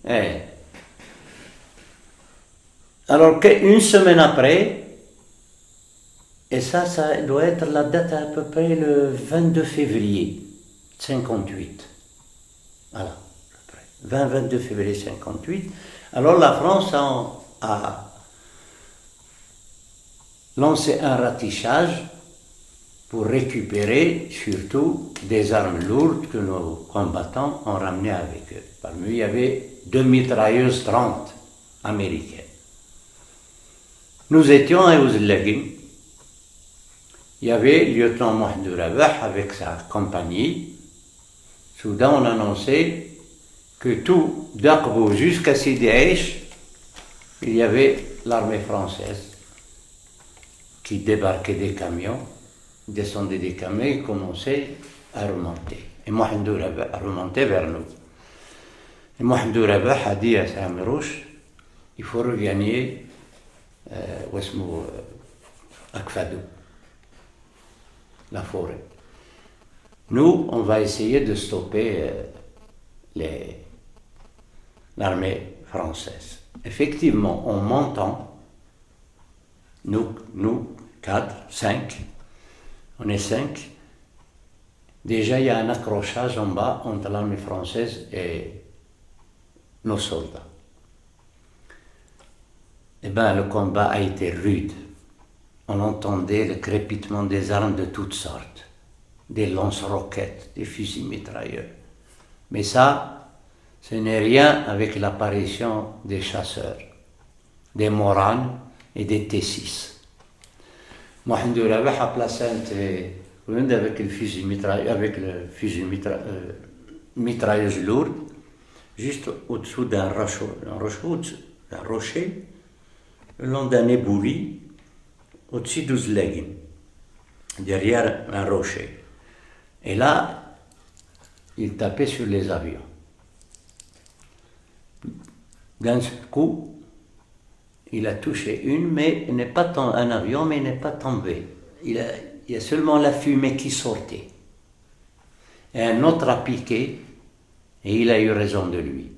Eh. Alors qu'une semaine après, et ça doit être la date à peu près le 22 février 58. Voilà, 22 février 58. Alors la France a lancé un ratissage pour récupérer surtout des armes lourdes que nos combattants ont ramenées avec eux. Parmi eux, il y avait 2 mitrailleuses 30 américaines. Nous étions à Ouzlagin. Il y avait le lieutenant Mohamedou Rabah avec sa compagnie. Soudain, on annonçait que tout d'Aqbou jusqu'à Sidi Aïch, il y avait l'armée française qui débarquait des camions, descendait des camions et commençait à remonter. Et Mohamedou Rabah a remonté vers nous. Et Mohamedou Rabah a dit à Samirouche, il faut regagner Akfadou, la forêt. Nous, on va essayer de stopper l'armée française. Effectivement, en montant, nous 4, 5, on est 5, déjà il y a un accrochage en bas entre l'armée française et nos soldats. Eh bien, le combat a été rude. On entendait le crépitement des armes de toutes sortes, des lance-roquettes, des fusils mitrailleurs. Mais ça, ce n'est rien avec l'apparition des chasseurs, des Moranes et des T6. Mohamedou Rabah a placé un téléphone avec le fusil mitrailleuse lourde, juste au-dessous d'un rocher, le long d'un éboulis, au-dessus d'Ouzlagin, derrière un rocher. Et là, il tapait sur les avions. D'un coup, il a touché un avion, mais il n'est pas tombé. Il y a seulement la fumée qui sortait. Et un autre a piqué, et il a eu raison de lui.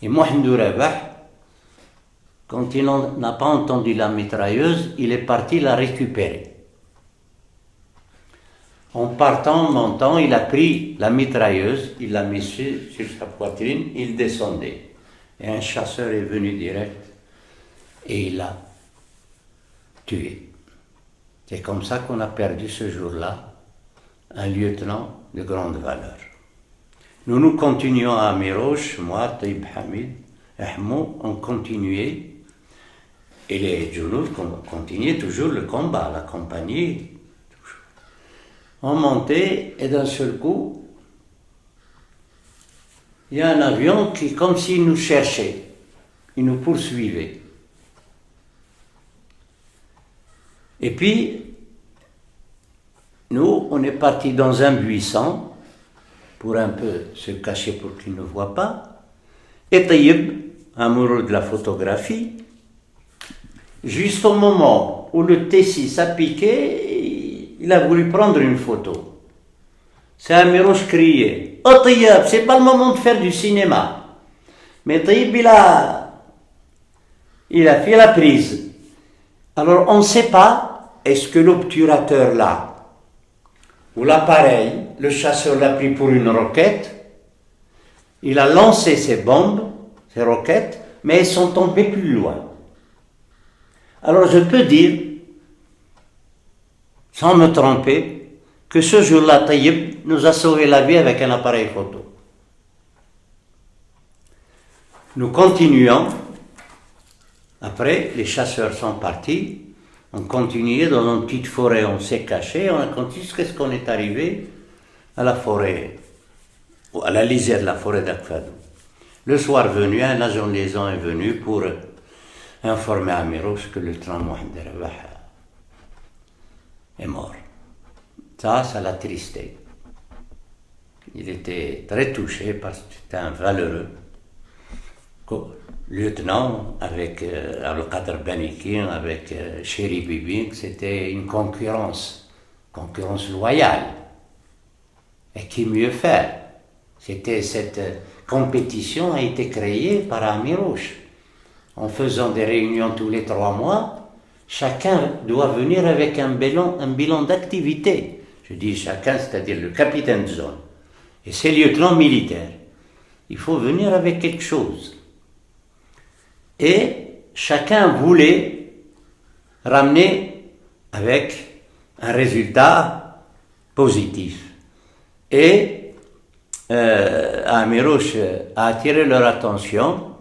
Et Mohamedou Rabah, quand il n'a pas entendu la mitrailleuse, il est parti la récupérer. En partant, en montant, il a pris la mitrailleuse, il l'a mise sur sa poitrine, il descendait. Et un chasseur est venu direct et il l'a tué. C'est comme ça qu'on a perdu ce jour-là un lieutenant de grande valeur. Nous continuions à Miroche, moi, Taïb Hamid, Ahmou, on continuait. Et les Djounouf continuaient toujours le combat, la compagnie. On montait et d'un seul coup, il y a un avion qui, comme s'il nous cherchait, il nous poursuivait. Et puis, nous, on est partis dans un buisson pour un peu se cacher pour qu'ils ne voient pas. Et Taïb, amoureux de la photographie, juste au moment où le T6 a piqué, il a voulu prendre une photo. C'est un Miroche crié. Oh Taïb, c'est pas le moment de faire du cinéma. Mais Taïb, il a fait la prise. Alors on ne sait pas, est-ce que l'obturateur là, ou l'appareil, le chasseur l'a pris pour une roquette, il a lancé ses bombes, ses roquettes, mais elles sont tombées plus loin. Alors je peux dire, sans me tromper, que ce jour-là, Taïb nous a sauvé la vie avec un appareil photo. Nous continuons. Après, les chasseurs sont partis. On continuait dans une petite forêt, on s'est caché, on a continué jusqu'à ce qu'on est arrivé à la forêt, à la lisière de la forêt d'Akfadou. Le soir venu, un agent de liaison est venu pour informer à Miroche que le lieutenant Mohamedou Rabah est mort. Ça l'a tristé. Il était très touché parce que c'était un valeureux lieutenant avec Al-Qadr Banikin, avec Chéri Bibi. C'était une concurrence loyale. Et qui mieux faire? C'était cette compétition a été créée par Amirouche. En faisant des réunions tous les 3 mois, chacun doit venir avec un bilan d'activité. Je dis chacun, c'est-à-dire le capitaine de zone et ses lieutenants militaires. Il faut venir avec quelque chose. Et chacun voulait ramener avec un résultat positif. Et Amirouche a attiré leur attention.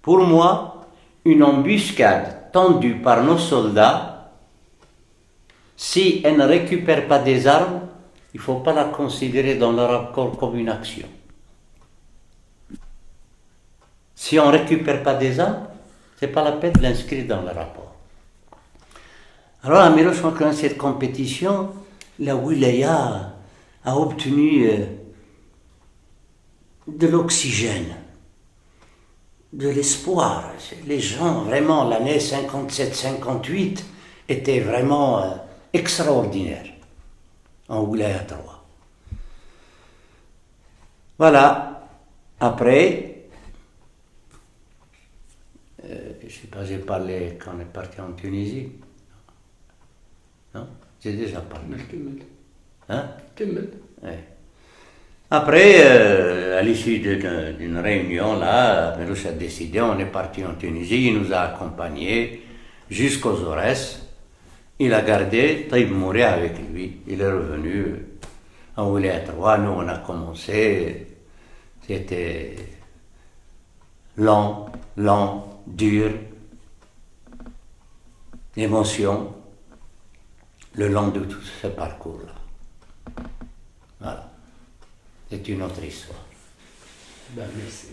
Pour moi, une embuscade tendue par nos soldats, si elle ne récupère pas des armes, il ne faut pas la considérer dans le rapport comme une action. Si on ne récupère pas des armes, ce n'est pas la peine de l'inscrire dans le rapport. Alors, Amirouche, dans cette compétition, la Wilaya a obtenu de l'oxygène, de l'espoir. Les gens, vraiment, l'année 57-58 était vraiment extraordinaire en Wilaya 3. Voilà. Après, je ne sais pas, j'ai parlé quand on est parti en Tunisie. Non? J'ai déjà parlé. Hein? Ouais. Après, à l'issue d'une réunion, là, Amirouche a décidé, on est parti en Tunisie, il nous a accompagnés jusqu'aux Aurès. Il a gardé Taïb Mouré avec lui. Il est revenu en Wilaya 3. Nous, on a commencé. C'était lent, dur, émotion, le long de tout ce parcours-là. Voilà. C'est une autre histoire. Ben, merci.